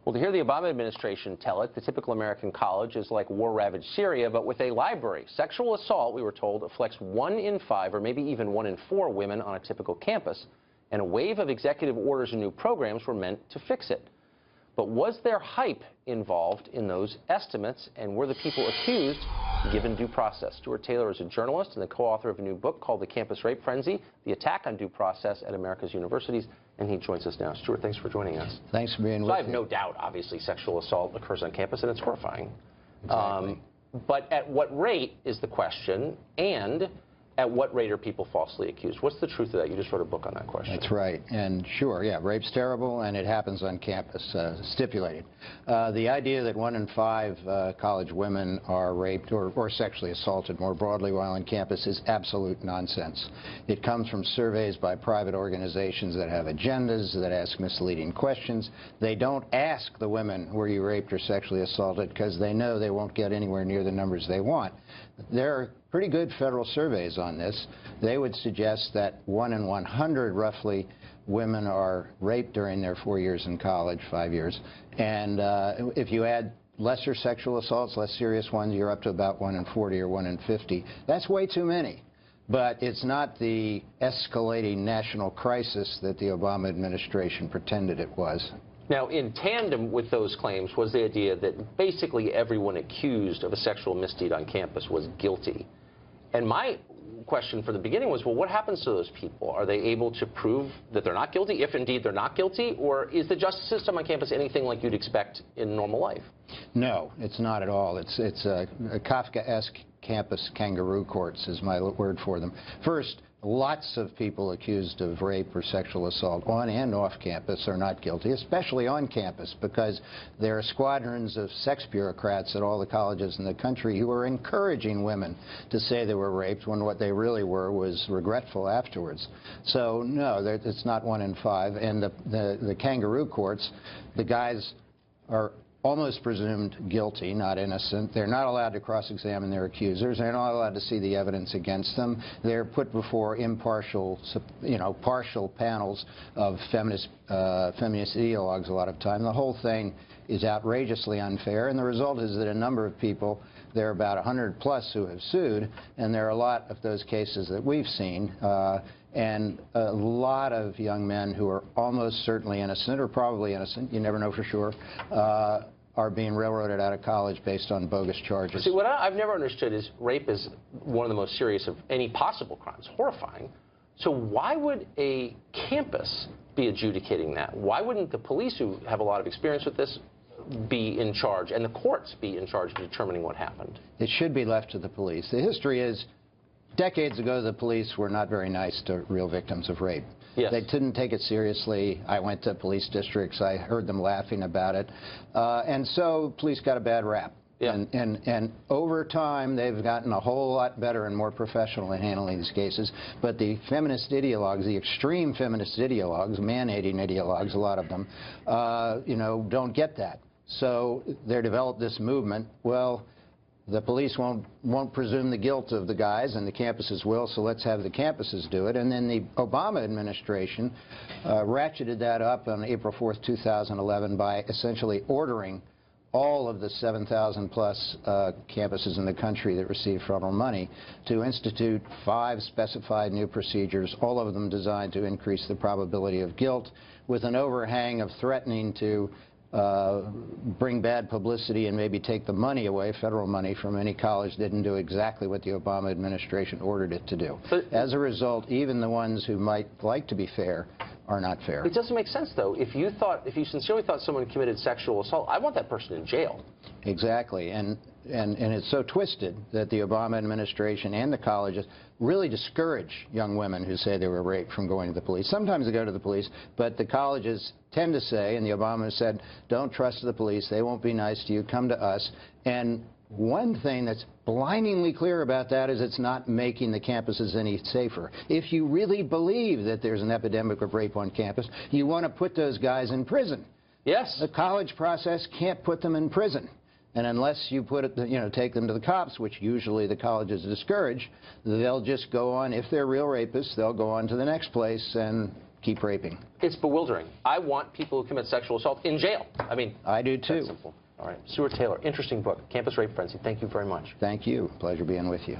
Well, to hear the Obama administration tell it, the typical American college is like war-ravaged Syria, but with a library. Sexual assault, we were told, afflicts 1 in 5 or maybe even 1 in 4 women on a typical campus, and a wave of executive orders and new programs were meant to fix it. But was there hype involved in those estimates, and were the people accused given due process? Stuart Taylor is a journalist and the co-author of a new book called The Campus Rape Frenzy, The Attack on Due Process at America's Universities, and he joins us now. Stuart, thanks for joining us. Thanks for being with me. me. I have no doubt, obviously, sexual assault occurs on campus, and it's horrifying. Exactly. But at what rate is the question, and at what rate are people falsely accused? What's the truth of that? You just wrote a book on that question. That's right. And sure, yeah, rape's terrible, and it happens on campus, stipulated. The idea that 1 in 5 college women are raped or sexually assaulted more broadly while on campus is absolute nonsense. It comes from surveys by private organizations that have agendas, that ask misleading questions. They don't ask the women, were you raped or sexually assaulted, because they know they won't get anywhere near the numbers they want. There are pretty good federal surveys on this. They would suggest that 1 in 100, roughly, women are raped during their 4 years in college, 5 years. And if you add lesser sexual assaults, less serious ones, you're up to about 1 in 40 or 1 in 50. That's way too many. But it's not the escalating national crisis that the Obama administration pretended it was. Now, in tandem with those claims was the idea that basically everyone accused of a sexual misdeed on campus was guilty. And my question from the beginning was, well, what happens to those people? Are they able to prove that they're not guilty, if indeed they're not guilty? Or is the justice system on campus anything like you'd expect in normal life? No, it's not at all. It's a Kafkaesque campus kangaroo courts is my word for them. First, lots of people accused of rape or sexual assault on and off campus are not guilty, especially on campus, because there are squadrons of sex bureaucrats at all the colleges in the country who are encouraging women to say they were raped when what they really were was regretful afterwards. So, no, it's not 1 in 5. And the kangaroo courts, the guys are almost presumed guilty, not innocent. They're not allowed to cross-examine their accusers. They're not allowed to see the evidence against them. They're put before impartial, partial panels of feminist ideologues a lot of time. The whole thing is outrageously unfair, and the result is that a number of people, there are about 100 plus who have sued, and there are a lot of those cases that we've seen, and a lot of young men who are almost certainly innocent, or probably innocent, you never know for sure, are being railroaded out of college based on bogus charges. See, what I've never understood is rape is one of the most serious of any possible crimes. Horrifying. So why would a campus be adjudicating that? Why wouldn't the police, who have a lot of experience with this, be in charge, and the courts be in charge of determining what happened? It should be left to the police. The history is, decades ago, the police were not very nice to real victims of rape. Yes. They didn't take it seriously. I went to police districts. I heard them laughing about it. And so police got a bad rap. Yeah. And over time, they've gotten a whole lot better and more professional in handling these cases. But the feminist ideologues, the extreme feminist ideologues, man-hating ideologues, a lot of them, don't get that. So they developed this movement. Well, the police won't presume the guilt of the guys, and the campuses will, so let's have the campuses do it. And then the Obama administration ratcheted that up on April 4th, 2011 by essentially ordering all of the 7,000 plus campuses in the country that receive federal money to institute 5 specified new procedures, all of them designed to increase the probability of guilt, with an overhang of threatening to bring bad publicity and maybe take the money away, federal money, from any college that didn't do exactly what the Obama administration ordered it to do. As a result, even the ones who might like to be fair are not fair. It doesn't make sense, though. If you sincerely thought someone committed sexual assault, I want that person in jail. Exactly. And it's so twisted that the Obama administration and the colleges really discourage young women who say they were raped from going to the police. Sometimes they go to the police, but the colleges tend to say, and the Obama said, don't trust the police, they won't be nice to you, come to us. And one thing that's blindingly clear about that is it's not making the campuses any safer. If you really believe that there's an epidemic of rape on campus, you want to put those guys in prison. Yes. The college process can't put them in prison. And unless you put it, take them to the cops, which usually the colleges discourage, they'll just go on. If they're real rapists, they'll go on to the next place and keep raping. It's bewildering. I want people who commit sexual assault in jail. I mean, I do too. that's simple. All right. Stuart Taylor, interesting book, Campus Rape Frenzy. Thank you very much. Thank you. Pleasure being with you.